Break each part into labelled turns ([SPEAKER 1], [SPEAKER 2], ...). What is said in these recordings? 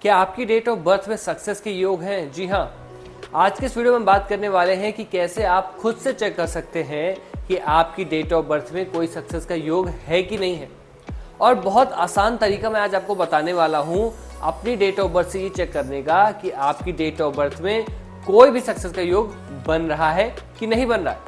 [SPEAKER 1] क्या आपकी date of birth में सक्सेस के योग हैं? जी हाँ। आज के इस वीडियो में हम बात करने वाले हैं कि कैसे आप खुद से चेक कर सकते हैं कि आपकी डेट ऑफ बर्थ में कोई सक्सेस का योग है कि नहीं है। और बहुत आसान तरीका मैं आज आपको बताने वाला हूं अपनी डेट ऑफ बर्थ से ये चेक करने का कि आपकी डेट ऑफ बर्थ में कोई भी सक्सेस का योग बन रहा है कि नहीं बन रहा है।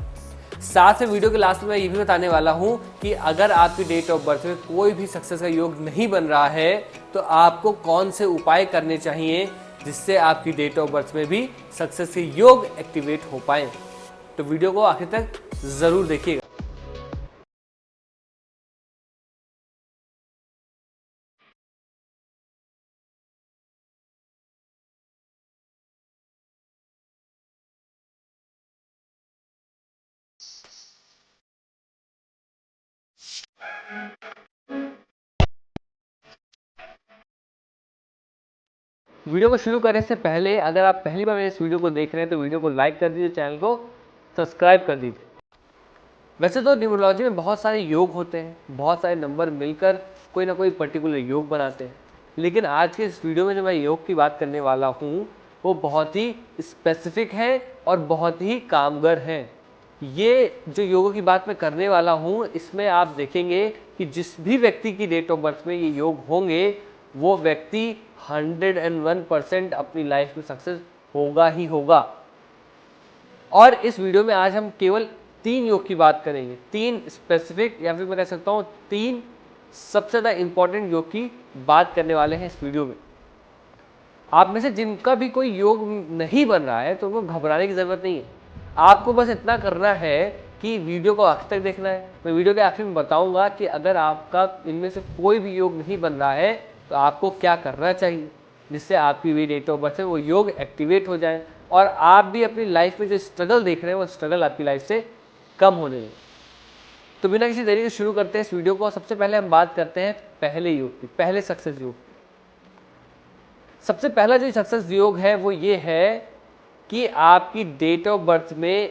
[SPEAKER 1] साथ में वीडियो के लास्ट में मैं ये भी बताने वाला हूं कि अगर आपकी डेट ऑफ बर्थ में कोई भी सक्सेस का योग नहीं बन रहा है तो आपको कौन से उपाय करने चाहिए जिससे आपकी डेट ऑफ बर्थ में भी सक्सेस के योग एक्टिवेट हो पाए। तो वीडियो को आखिर तक जरूर देखिएगा। वीडियो को शुरू करने से पहले अगर आप पहली बार इस वीडियो को देख रहे हैं तो वीडियो को लाइक कर दीजिए, चैनल को सब्सक्राइब कर दीजिए। वैसे तो न्यूमरोलॉजी में बहुत सारे योग होते हैं, बहुत सारे नंबर मिलकर कोई ना कोई पर्टिकुलर योग बनाते हैं, लेकिन आज के इस वीडियो में जो मैं योग की बात करने वाला हूँ वो बहुत ही स्पेसिफिक है और बहुत ही कामगर है। ये जो योगों की बात मैं करने वाला हूँ इसमें आप देखेंगे कि जिस भी व्यक्ति की डेट ऑफ बर्थ में ये योग होंगे वो व्यक्ति 101% अपनी लाइफ में सक्सेस होगा ही होगा। और इस वीडियो में आज हम केवल 3 योग की बात करेंगे, 3 स्पेसिफिक या फिर मैं कह सकता हूँ 3 सबसे ज़्यादा इंपॉर्टेंट योग की बात करने वाले हैं इस वीडियो में। आप में से जिनका भी कोई योग नहीं बन रहा है तो उनको घबराने की ज़रूरत नहीं है। आपको बस इतना करना है कि वीडियो को आखिर तक देखना है। मैं वीडियो के आखिर में बताऊंगा कि अगर आपका इनमें से कोई भी योग नहीं बन रहा है तो आपको क्या करना चाहिए जिससे आपकी भी डेट ऑफ बर्थ है वो योग एक्टिवेट हो जाए और आप भी अपनी लाइफ में जो स्ट्रगल देख रहे हैं वो स्ट्रगल आपकी लाइफ से कम होने लगे। तो बिना किसी देरी के शुरू करते हैं इस वीडियो को। सबसे पहले हम बात करते हैं पहले योग की, पहले सक्सेस योग। सबसे पहला जो सक्सेस योग है वो ये है कि आपकी डेट ऑफ बर्थ में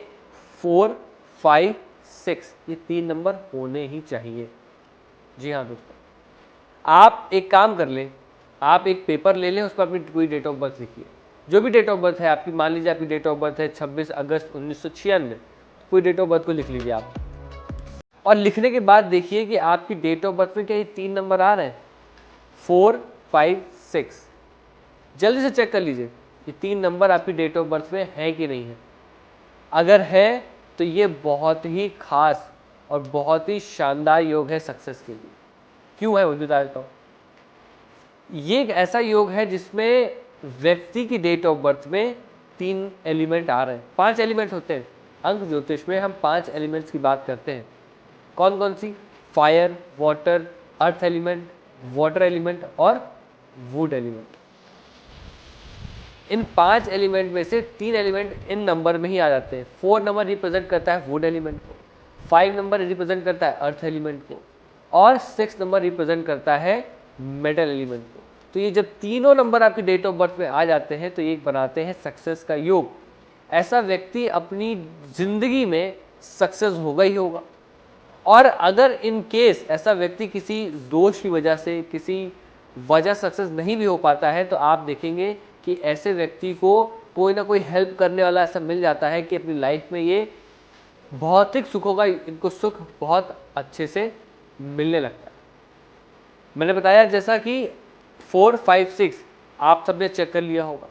[SPEAKER 1] 4, 5, 6 ये 3 नंबर होने ही चाहिए। जी हाँ दोस्तों, आप एक काम कर लें, आप एक पेपर ले लें, उस पर अपनी पूरी डेट ऑफ बर्थ लिखिए। जो भी डेट ऑफ बर्थ है आपकी, मान लीजिए आपकी डेट ऑफ बर्थ है 26 अगस्त 1996, पूरी डेट ऑफ बर्थ को लिख लीजिए आप। और लिखने के बाद देखिए कि आपकी डेट ऑफ बर्थ में क्या ये 3 नंबर आ रहे हैं, 4, 5, 6। जल्दी से चेक कर लीजिए ये 3 नंबर आपकी डेट ऑफ बर्थ में है कि नहीं है। अगर है तो ये बहुत ही खास और बहुत ही शानदार योग है सक्सेस के लिए। क्यों है वो बता देता हूँ। ये एक ऐसा योग है जिसमें व्यक्ति की डेट ऑफ बर्थ में 3 एलिमेंट आ रहे हैं। 5 एलिमेंट होते हैं। अंक ज्योतिष में हम 5 एलिमेंट्स की बात करते हैं। कौन कौन सी? Fire, water, earth element, water element और वुड एलिमेंट। इन 5 एलिमेंट में से 3 एलिमेंट इन नंबर में ही आ जाते हैं। 4 नंबर रिप्रेजेंट करता है वुड एलिमेंट को, 5 नंबर रिप्रेजेंट करता है अर्थ एलिमेंट को और 6 नंबर रिप्रेजेंट करता है मेटल एलिमेंट को। तो ये जब तीनों नंबर आपकी डेट ऑफ बर्थ में आ जाते हैं तो ये बनाते हैं सक्सेस का योग। ऐसा व्यक्ति अपनी जिंदगी में सक्सेस होगा ही होगा। और अगर इन केस ऐसा व्यक्ति किसी दोष की वजह से, किसी वजह सक्सेस नहीं भी हो पाता है तो आप देखेंगे कि ऐसे व्यक्ति को कोई ना कोई हेल्प करने वाला ऐसा मिल जाता है कि अपनी लाइफ में ये भौतिक सुखों का इनको सुख बहुत अच्छे से मिलने लगता है। मैंने बताया जैसा कि 4, 5, 6 आप सबने चेक कर लिया होगा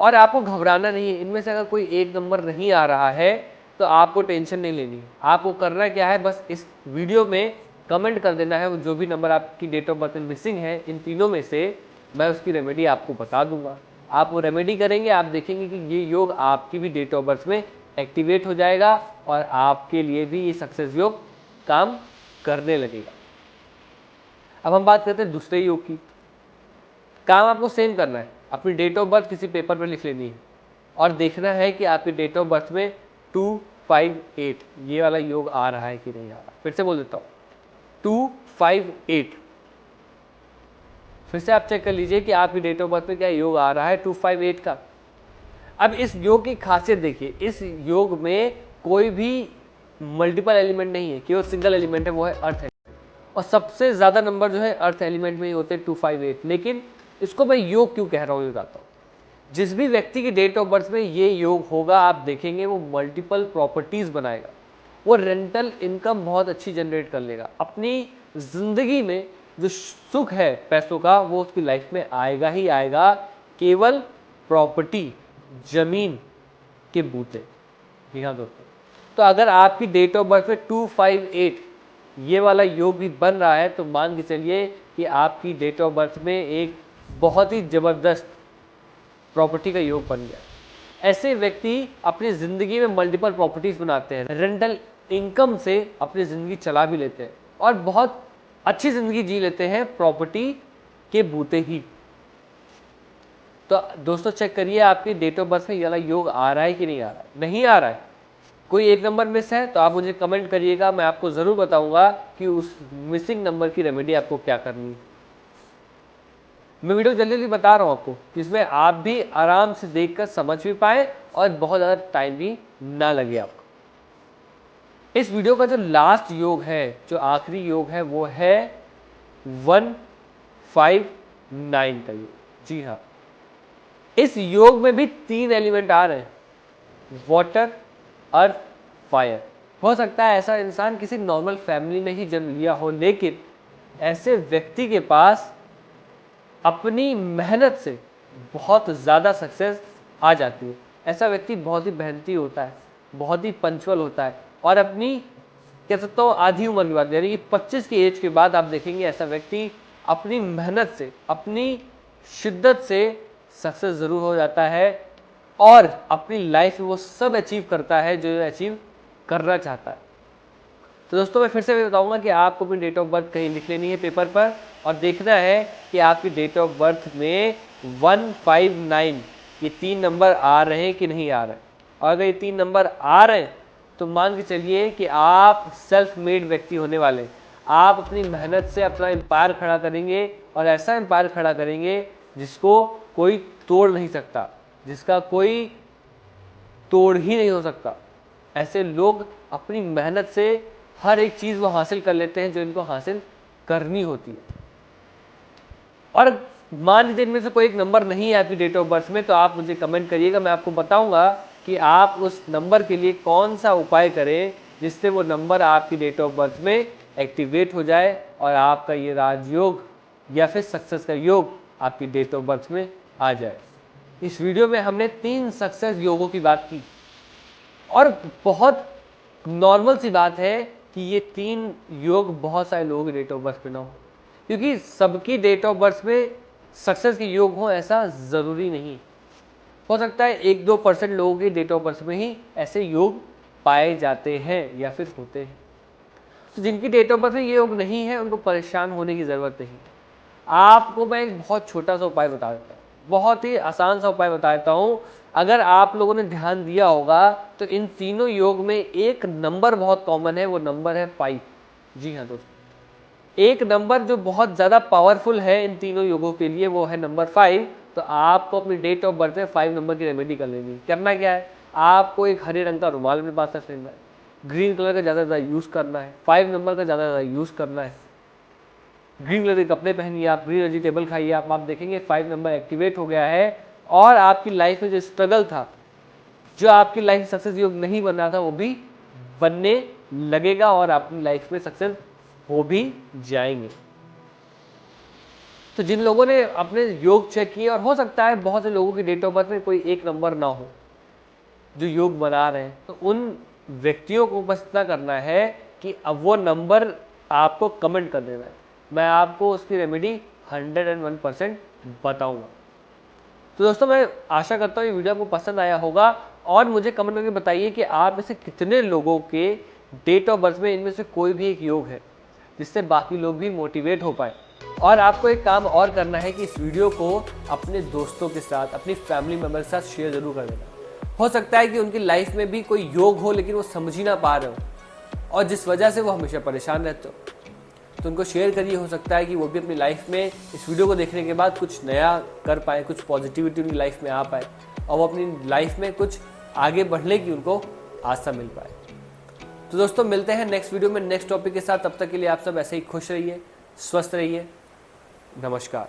[SPEAKER 1] और आपको घबराना नहीं है। इनमें से अगर कोई एक नंबर नहीं आ रहा है तो आपको टेंशन नहीं लेनी है। आपको करना क्या है, बस इस वीडियो में कमेंट कर देना है जो भी नंबर आपकी डेट ऑफ बर्थ में मिसिंग है इन तीनों में से, मैं उसकी रेमेडी आपको बता दूंगा। आप वो रेमेडी करेंगे, आप देखेंगे कि ये योग आपकी भी डेट ऑफ बर्थ में एक्टिवेट हो जाएगा और आपके लिए भी ये सक्सेस योग काम करने लगेगा। अब हम बात करते हैं दूसरे योग की। काम आपको सेम करना है, अपनी डेट ऑफ बर्थ किसी पेपर पर लिख लेनी है और देखना है कि आपकी डेट ऑफ बर्थ में 2, 5, 8 ये वाला योग आ रहा है कि नहीं आ रहा। फिर से बोल देता हूँ, 2, 5, 8। फिर से आप चेक कर लीजिए कि आपकी डेट ऑफ बर्थ में क्या योग आ रहा है 2, 5, 8 का। अब इस योग की खासियत देखिए, इस योग में कोई भी मल्टीपल एलिमेंट नहीं है, केवल सिंगल एलिमेंट है, वो है अर्थ एलिमेंट। और सबसे ज़्यादा नंबर जो है अर्थ एलिमेंट में ही होते हैं 2, 5, 8। लेकिन इसको मैं योग क्यों कह रहा हूँ ये बताता हूँ। जिस भी व्यक्ति की डेट ऑफ बर्थ में ये योग होगा, आप देखेंगे वो मल्टीपल प्रॉपर्टीज बनाएगा, वो रेंटल इनकम बहुत अच्छी जनरेट कर लेगा, अपनी जिंदगी में जो सुख है पैसों का वो उसकी लाइफ में आएगा ही आएगा, केवल प्रॉपर्टी जमीन के बूते। जी हाँ दोस्तों, तो अगर आपकी डेट ऑफ बर्थ में 258 ये वाला योग भी बन रहा है तो मान के चलिए कि आपकी डेट ऑफ बर्थ में एक बहुत ही जबरदस्त प्रॉपर्टी का योग बन गया। ऐसे व्यक्ति अपनी ज़िंदगी में मल्टीपल प्रॉपर्टीज़ बनाते हैं, रेंटल इनकम से अपनी ज़िंदगी चला भी लेते हैं और बहुत अच्छी ज़िंदगी जी लेते हैं प्रॉपर्टी के बूते ही। तो दोस्तों चेक करिए आपकी डेट ऑफ बर्थ में ये वाला योग आ रहा है कि नहीं आ रहा है। नहीं आ रहा है, कोई एक नंबर मिस है तो आप मुझे कमेंट करिएगा, मैं आपको ज़रूर बताऊंगा कि उस मिसिंग नंबर की रेमेडी आपको क्या करनी है। मैं वीडियो जल्दी जल्दी बता रहा हूँ आपको, जिसमें आप भी आराम से देखकर समझ भी पाए और बहुत ज़्यादा टाइम भी ना लगे आपको। इस वीडियो का जो लास्ट योग है, जो आखिरी योग है, वो है 159 का योग। जी हाँ, इस योग में भी 3 एलिमेंट आ रहे हैं, वाटर, अर्थ, फायर। हो सकता है ऐसा इंसान किसी नॉर्मल फैमिली में ही जन्म लिया हो, लेकिन ऐसे व्यक्ति के पास अपनी मेहनत से बहुत ज़्यादा सक्सेस आ जाती है। ऐसा व्यक्ति बहुत ही मेहनती होता है, बहुत ही पंचुअल होता है और अपनी कह सकता हूँ आधी उम्र के बाद, यानी कि 25 की एज के बाद आप देखेंगे ऐसा व्यक्ति अपनी मेहनत से, अपनी शिद्दत से सक्सेस ज़रूर हो जाता है और अपनी लाइफ में वो सब अचीव करता है जो अचीव करना चाहता है। तो दोस्तों मैं फिर से बताऊंगा कि आपको अपनी डेट ऑफ बर्थ कहीं लिख लेनी है पेपर पर और देखना है कि आपकी डेट ऑफ बर्थ में 159 ये 3 नंबर आ रहे हैं कि नहीं आ रहे हैं। और अगर ये 3 नंबर आ रहे हैं तो मान के चलिए कि आप सेल्फ मेड व्यक्ति होने वाले। आप अपनी मेहनत से अपना एम्पायर खड़ा करेंगे और ऐसा एम्पायर खड़ा करेंगे जिसको कोई तोड़ नहीं सकता, जिसका कोई तोड़ ही नहीं हो सकता। ऐसे लोग अपनी मेहनत से हर एक चीज़ वो हासिल कर लेते हैं जो इनको हासिल करनी होती है। और मान लीजिए इनमें से कोई एक नंबर नहीं है आपकी डेट ऑफ बर्थ में, तो आप मुझे कमेंट करिएगा, मैं आपको बताऊंगा कि आप उस नंबर के लिए कौन सा उपाय करें जिससे वो नंबर आपकी डेट ऑफ बर्थ में एक्टिवेट हो जाए और आपका ये राजयोग या फिर सक्सेस का योग आपकी डेट ऑफ बर्थ में आ जाए। इस वीडियो में हमने 3 सक्सेस योगों की बात की और बहुत नॉर्मल सी बात है कि ये 3 योग बहुत सारे लोगों की डेट ऑफ बर्थ में ना हो, क्योंकि सबकी डेट ऑफ बर्थ में सक्सेस के योग हो ऐसा ज़रूरी नहीं। हो सकता है 1-2% लोगों की डेट ऑफ बर्थ में ही ऐसे योग पाए जाते हैं या फिर होते हैं। तो जिनकी डेट ऑफ बर्थ में ये योग नहीं है उनको परेशान होने की ज़रूरत नहीं। आपको मैं एक बहुत छोटा सा उपाय बता देता हूँ, बहुत ही आसान सा उपाय बता देता हूँ। अगर आप लोगों ने ध्यान दिया होगा तो इन तीनों योग में एक नंबर बहुत कॉमन है, वो नंबर है 5। जी हाँ दोस्तों, एक नंबर जो बहुत ज़्यादा पावरफुल है इन तीनों योगों के लिए वो है नंबर 5। तो आपको अपनी डेट ऑफ बर्थ में 5 नंबर की रेमेडी कर लेनी है। करना क्या है, आपको एक हरे रंग का रुमाल अपने पास रख लेना है, ग्रीन कलर का ज़्यादा ज़्यादा यूज़ करना है, 5 नंबर का ज़्यादा ज़्यादा यूज़ करना है, ग्रीन कलर के कपड़े पहनिए, आप ग्रीन वेजिटेबल खाइए, आप देखेंगे 5 नंबर एक्टिवेट हो गया है और आपकी लाइफ में जो स्ट्रगल था, जो आपकी लाइफ सक्सेस योग नहीं बन रहा था, वो भी बनने लगेगा और अपनी लाइफ में सक्सेस हो भी जाएंगे। तो जिन लोगों ने अपने योग चेक किए, और हो सकता है बहुत से लोगों की डेट ऑफ बर्थ में कोई एक नंबर ना हो जो योग बना रहे हैं, तो उन व्यक्तियों को बस इतना करना है कि अब वो नंबर आपको कमेंट कर देना है, मैं आपको उसकी रेमेडी 101% बताऊंगा। तो दोस्तों मैं आशा करता हूँ ये वीडियो आपको पसंद आया होगा और मुझे कमेंट करके बताइए कि आप में से कितने लोगों के डेट ऑफ बर्थ में इनमें से कोई भी एक योग है जिससे बाकी लोग भी मोटिवेट हो पाए। और आपको एक काम और करना है कि इस वीडियो को अपने दोस्तों के साथ, अपनी फैमिली मेम्बर के साथ शेयर जरूर कर देना। हो सकता है कि उनकी लाइफ में भी कोई योग हो लेकिन वो समझ ही ना पा रहे हो और जिस वजह से वो हमेशा परेशान रहते हो, तो उनको शेयर करिए। हो सकता है कि वो भी अपनी लाइफ में इस वीडियो को देखने के बाद कुछ नया कर पाए, कुछ पॉजिटिविटी उनकी लाइफ में आ पाए और वो अपनी लाइफ में कुछ आगे बढ़ने की उनको आशा मिल पाए। तो दोस्तों मिलते हैं नेक्स्ट वीडियो में नेक्स्ट टॉपिक के साथ। तब तक के लिए आप सब ऐसे ही खुश रहिए, स्वस्थ रहिए। नमस्कार।